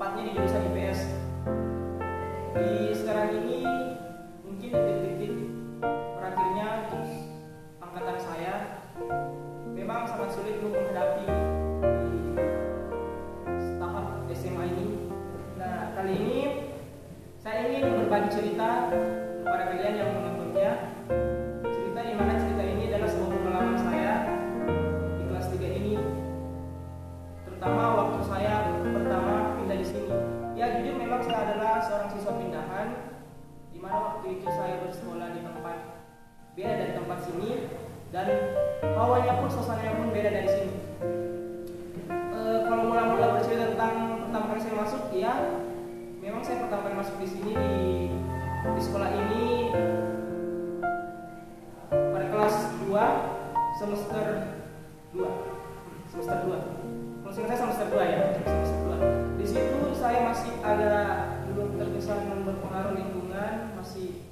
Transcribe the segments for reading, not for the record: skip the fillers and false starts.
tepatnya di jurusan IPS. Di sekarang ini mungkin detik-detik terakhirnya untuk angkatan saya memang sangat sulit untuk menghadapi di tahap SMA ini. Nah, kali ini saya ingin berbagi cerita kepada kalian yang menontonnya. Cerita di mana cerita ini adalah sebuah pengalaman saya di kelas 3 ini, terutama waktu saya pertama pindah di sini. Ya, jujur memang saya adalah seorang siswa pindahan, di mana waktu itu saya bersekolah di tempat beda dari tempat sini, dan hawanya pun, suasananya pun beda dari sini. Kalau mula-mula bercerita tentang pertama kali saya masuk, ya memang saya pertama kali masuk di sini di sekolah ini pada kelas 2 semester 2. Kalau saya semester 2 ya, semester 2. Di situ saya masih agak belum terkesan berpengaruh lingkungan, masih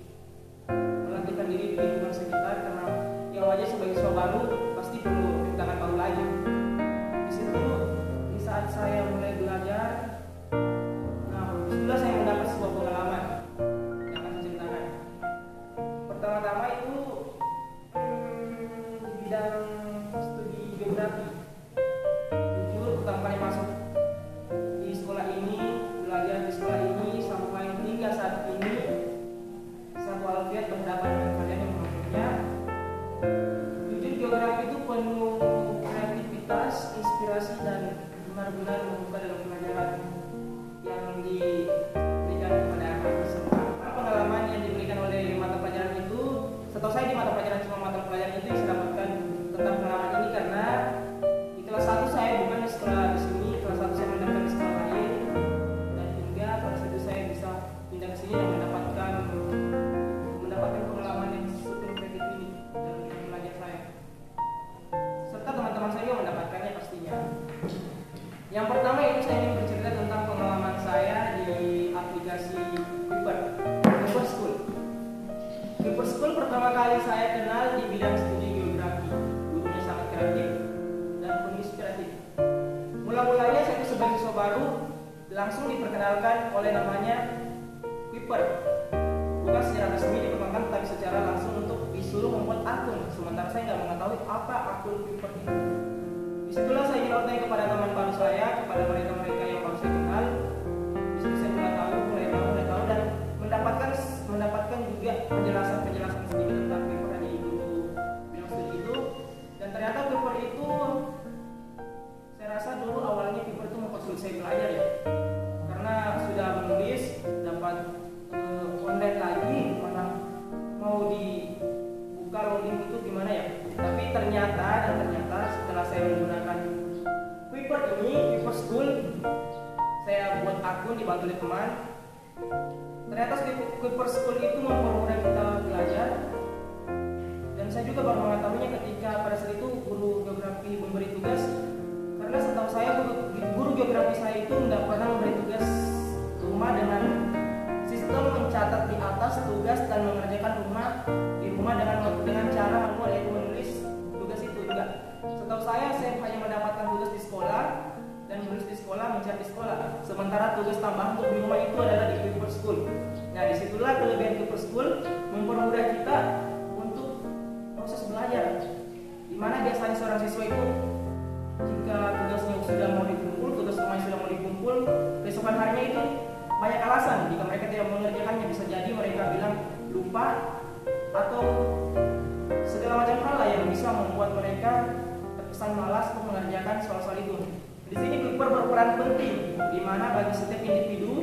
melatihkan diri di lingkungan sekitar, karena yang wajar sebagai siswa baru pasti perlu rintangan baru lagi. Di situ di saat saya mulai belajar, disitulah saya mendapat sebuah pengalaman yang akan saya ceritakan. Pertama-tama itu di bidang studi geografi. Jujur pertama kali masuk di sekolah ini, belajar di sekolah ini, sampai hingga saat ini saya walafiat berhadapan dengan kalian yang menontonnya. Jujur geografi itu penuh kreativitas, inspirasi, dan benar-benar membuka dalam pelajaran yang diberikan kepada kami semua. Pengalaman yang diberikan oleh mata pelajaran itu, setahu saya di mata pelajaran cuma mata pelajaran itu yang saya dapatkan tentang pengalaman ini, karena di kelas 1 saya bukan di sekolah di sini, kelas 1 saya mendapatkan di sekolah lain, dan hingga kelas 1 saya bisa pindah ke sini dan mendapatkan pengalaman yang sepenuh kreatif ini dalam belajar saya, serta teman-teman saya juga mendapatkannya pastinya. Yang pertama itu saya ingin bercerita tentang pengalaman saya di aplikasi Kuiper School. Kuiper School pertama kali saya kenal di bidang studi geografi. Gurunya sangat kreatif dan penuh inspiratif. Mula-mulanya saya itu sebagai siswa baru langsung diperkenalkan oleh namanya Kuiper. Bukan secara resmi diperkenalkan, tapi secara langsung untuk disuruh membuat akun. Sementara saya nggak mengetahui apa akun Kuiper itu. Disitulah saya ingin bertanya kepada teman baru saya, kepada mereka-mereka yang baru saya kenal. Disitu saya mulai tahu dan mendapatkan juga penjelasan sedikit tentang paper dari guru bidang studi itu. Dan ternyata paper itu, saya rasa dulu awalnya paper itu mempersulit saya belajar ya, karena sudah menulis dapat online lagi, mana mau dibuka login itu gimana ya. Tapi ternyata setelah saya menggunakan Kuiper School, saya buat akun dibantu oleh teman. Ternyata Kuiper School itu mempermudah kita belajar, dan saya juga baru mengetahuinya ketika pada saat itu guru geografi memberi tugas. Karena setahu saya guru geografi saya itu tidak pernah memberi tugas rumah dengan sistem mencatat di atas tugas dan mengerjakan di rumah dengan cara manual, yaitu menulis tugas itu juga. Setahu saya hanya mendapatkan tugas di sekolah dan menulis di sekolah, mencari di sekolah. Sementara tugas tambahan untuk di rumah itu adalah di Kuiper School. Nah, disitulah kelebihan Kuiper School, mempermudah kita untuk proses belajar. Dimana biasanya seorang siswa itu jika tugasnya sudah mau dikumpul, tugas rumahnya sudah mau dikumpul, keesokan harinya itu banyak alasan. Jika mereka tidak mengerjakannya, bisa jadi mereka bilang lupa atau segala macam hal yang bisa membuat mereka terkesan malas untuk mengerjakan soal-soal itu. Di sini Kuiper berperan penting, di mana bagi setiap individu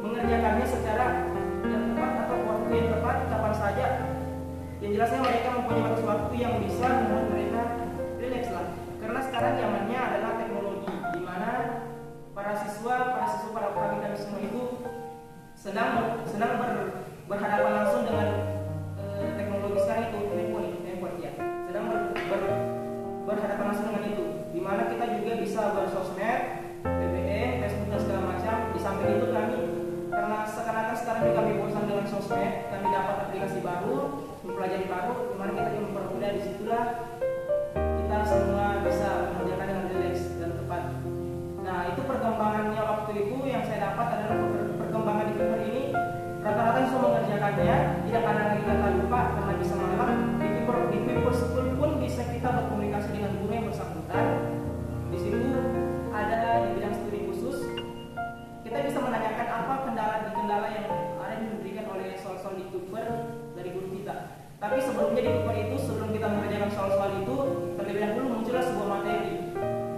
mengerjakannya secara yang tepat atau waktu yang tepat, kapan saja. Yang jelasnya mereka mempunyai waktu yang bisa membuat mereka relax lah. Karena sekarang zamannya adalah teknologi, di mana para siswa para kami semua itu sedang berhadapan langsung dengan teknologi sekarang itu handphone ya. Sedang berhadapan langsung dengan itu, di mana kita juga bisa bersosmed, BBM, Facebook dan segala macam. Di samping itu kami, karena sekarang juga kami bosan dengan sosmed, kami dapat aplikasi baru, mempelajari baru, di mana kita juga mempermudah. Disitulah kita semua bisa mengerjakan dengan relax dan tepat. Nah, itu perkembangannya waktu itu yang kegunaannya tidak karena kita lupa karena bisa mengelak. Di Kuiper School pun bisa kita berkomunikasi dengan guru yang bersangkutan. Di situ ada di bidang studi khusus, kita bisa menanyakan apa kendala yang ada yang diberikan oleh soal-soal di Kuiper dari guru kita. Tapi sebelumnya di Kuiper itu, sebelum kita mengerjakan soal-soal itu, terlebih dahulu muncullah sebuah materi.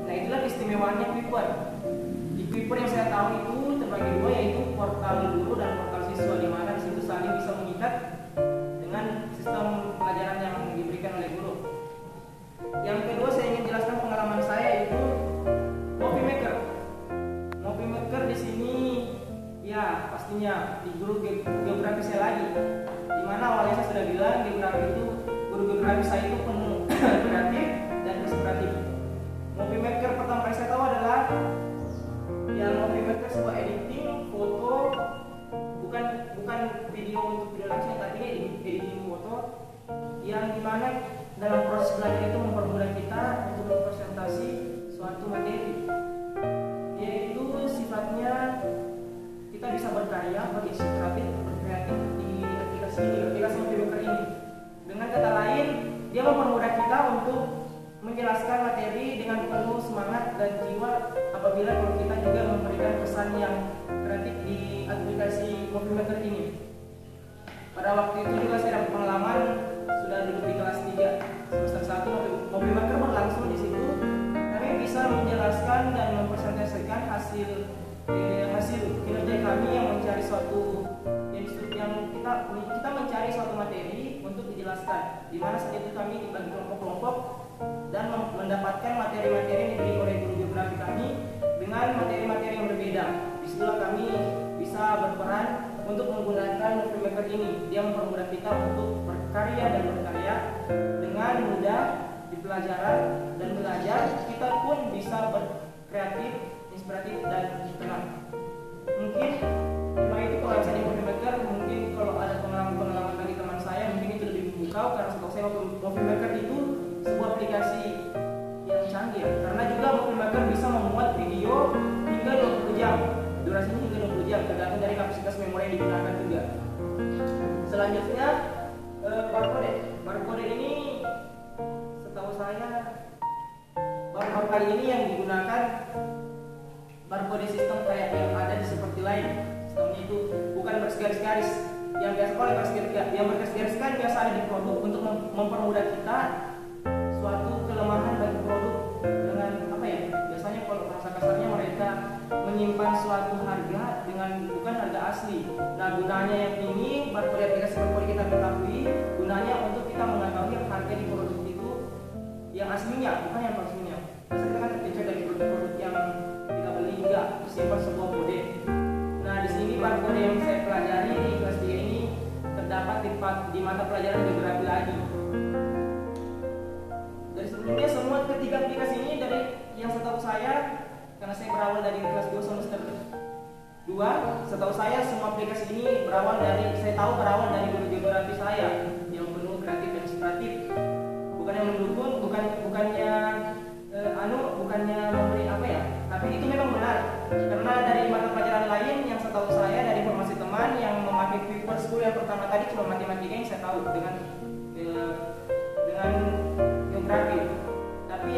Nah, itulah keistimewaannya Kuiper. Di Kuiper yang saya tahu itu terbagi dua, yaitu portal guru dan portal siswa, di mana di situ saling bisa mengikat dengan sistem pelajaran yang diberikan oleh guru. Yang kedua, saya ingin jelaskan pengalaman saya, yaitu Movie Maker. Movie Maker di sini ya pastinya di guru geografi saya lagi, di mana awalnya saya sudah bilang geografi itu, guru geografi saya itu penuh kreatif dan inspiratif. Movie Maker pertama kali saya tahu adalah yang Movie Maker sebuah editing foto, bukan video untuk video langsung, tapi ini editing foto yang dimana dalam proses belajar itu mempermudah kita untuk mempresentasi suatu materi, yaitu sifatnya kita bisa berkarya, berinspiratif, berkreatif di aplikasi Movie Maker ini. Dengan kata lain, dia mempermudah kita untuk menjelaskan materi dengan penuh semangat dan jiwa apabila kita juga memberikan pesan yang kreatif di aplikasi Movie Maker ini. Pada waktu itu juga saya dapat pengalaman, sudah duduk di kelas 3 semester 1 Movie Maker berlangsung di situ. Kami bisa menjelaskan dan mempresentasikan hasil kinerja kami yang mencari suatu yang kita mencari suatu materi untuk dijelaskan, di mana saat itu kami dibagi kelompok-kelompok dan mendapatkan materi-materi yang diberi oleh guru geografi kami dengan materi-materi yang berbeda. Disitulah kami bisa berperan untuk menggunakan Movie Maker ini. Dia mempermudah kita untuk berkarya dengan mudah di pelajaran dan belajar. Kita pun bisa berkreatif, inspiratif dan tenang. Mungkin cuma itu kalau saya di Movie Maker. Mungkin kalau ada pengalaman dari teman saya, mungkin itu lebih memukau, karena setahu saya Movie Maker itu sebuah aplikasi yang canggih, karena juga Movie Maker bisa membuat video hingga 20 jam, durasinya hingga 20 jam, tergantung dari kapasitas memori yang digunakan juga. Selanjutnya barcode ini setahu saya barcode kali ini yang digunakan barcode sistem kayak yang ada di seperti lain. Sistemnya itu bukan bergaris-garis yang biasa, yang bergaris-garis kan biasa ada di produk untuk mempermudah kita suatu kelemahan bagi produk dengan apa ya, biasanya kalau bahasa kasarnya mereka menyimpan suatu harga dengan bukan harga asli. Nah, gunanya yang ini barcode aplikasi barcode kita ketahui gunanya untuk kita mengetahui harga di produk itu yang aslinya, bukan yang palsunya. Biasanya kita kan terkecoh dari produk-produk yang kita beli enggak tersimpan sebuah kode. Nah, di sini barcode yang saya pelajari di kelas 3 ini terdapat di mata pelajaran geografi lagi. Dari sebelumnya semua ketiga aplikasi ini, dari yang setahu saya, karena saya berawal dari kelas 2 semester 2, setahu saya semua aplikasi ini berawal dari guru geografi saya yang penuh kreatif dan inspiratif. Bukan yang mendukung, bukannya memberi apa ya, tapi itu memang benar. Karena dari mata pelajaran lain yang setahu saya, dari informasi teman yang memakai Kuiper School yang pertama tadi cuma matematika yang saya tahu dengan geografi. Tapi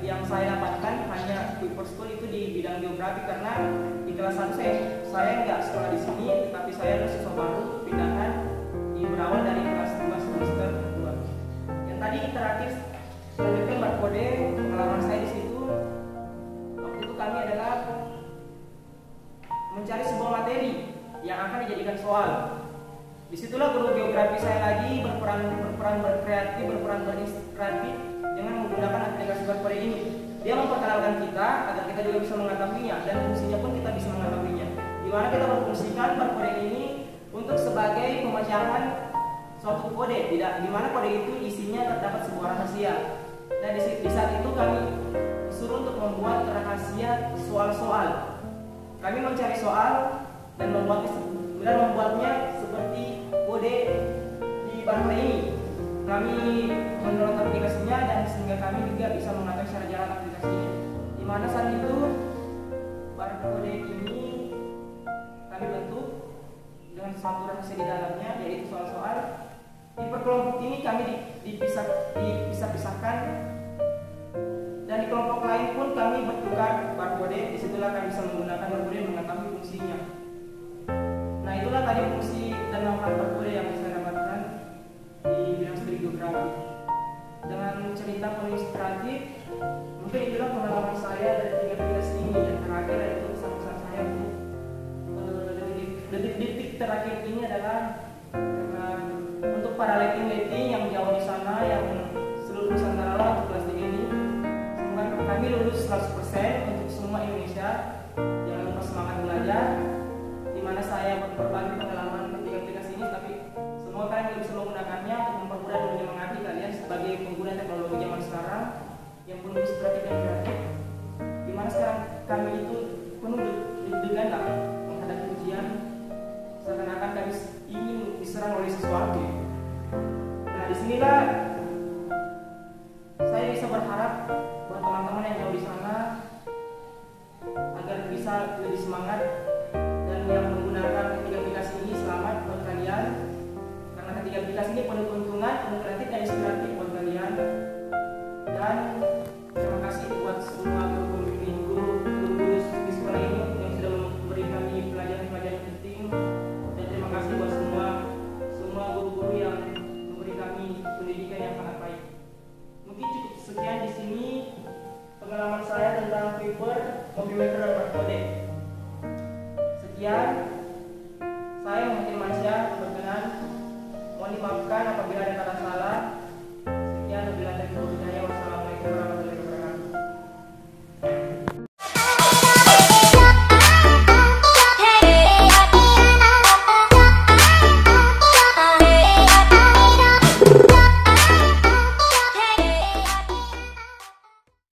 yang saya dapatkan hanya Kuiper School itu di bidang geografi, karena di kelas 1 saya nggak sekolah di sini, tapi saya adalah siswa baru pindahan berawal dari kelas 2 semester 2. Yang tadi interaktif selanjutnya barcode, pengalaman saya di situ waktu itu kami adalah mencari sebuah materi yang akan dijadikan soal. Disitulah guru geografi saya lagi berperan berkreatif, berperan berinspiratif dengan menggunakan aplikasi barcode ini. Dia memperkenalkan kita agar kita juga bisa mengetahuinya, dan fungsinya pun kita bisa mengetahuinya. Di mana kita memfungsikan barcode ini untuk sebagai pemecahan suatu kode, di mana kode itu isinya terdapat sebuah rahasia. Nah, di saat itu kami disuruh untuk membuat rahasia soal-soal. Kami mencari soal dan membuatnya seperti kode di barcode ini. Kami mendownload aplikasinya dan sehingga kami juga bisa mengetahui cara jalan aplikasinya. Di mana saat itu barcode ini kami bentuk dengan suatu rahasia di dalamnya, yaitu soal-soal di perkelompok ini kami dipisah-pisahkan, dan di kelompok lain pun kami bertukar barcode. Disitulah kami bisa menggunakan barcode mengetahui fungsinya. Nah, itulah tadi fungsi dan manfaat barcode yang saya dapatkan di bidang studi geografi. Dengan cerita penuh inspiratif, mungkin itulah pengalaman saya dari 3 tugas ini. Yang terakhir yaitu pesan-pesan saya untuk detik-detik terakhir ini adalah untuk para letting yang jauh di sana, yang seluruh Nusantara lah untuk kelas 3 ini, semoga kami lulus 100% untuk semua Indonesia. Jangan lupa semangat belajar, dimana saya berbagi pengalaman ketika sini, tapi semua kalian bisa menggunakannya untuk mempermudah dan menyemangati kalian sebagai pengguna teknologi zaman sekarang yang penuh inspiratif dan kreatif. Dimana sekarang kami itu penuh deg-degan lah menghadapi ujian, seakan-akan kami ingin diserang oleh sesuatu. Nah, disinilah saya bisa berharap buat teman-teman yang jauh di sana agar bisa lebih semangat, dan yang menggunakan ketiga aplikasi ini selamat buat kalian, karena ketiga aplikasi ini penuh keuntungan, penuh kreatif dan inspiratif buat kalian. Dan terima kasih buat semua guru-guru di sekolah ini yang sudah memberi kami pelajaran-pelajaran penting, dan terima kasih buat semua guru-guru yang memberi kami pendidikan yang sangat baik. Mungkin cukup sekian di sini pengalaman saya tentang paper, multimeter dan barcode. Sekian, saya Muhammad Irmansyah berkenan. Mohon dimaafkan apabila ada kata salah.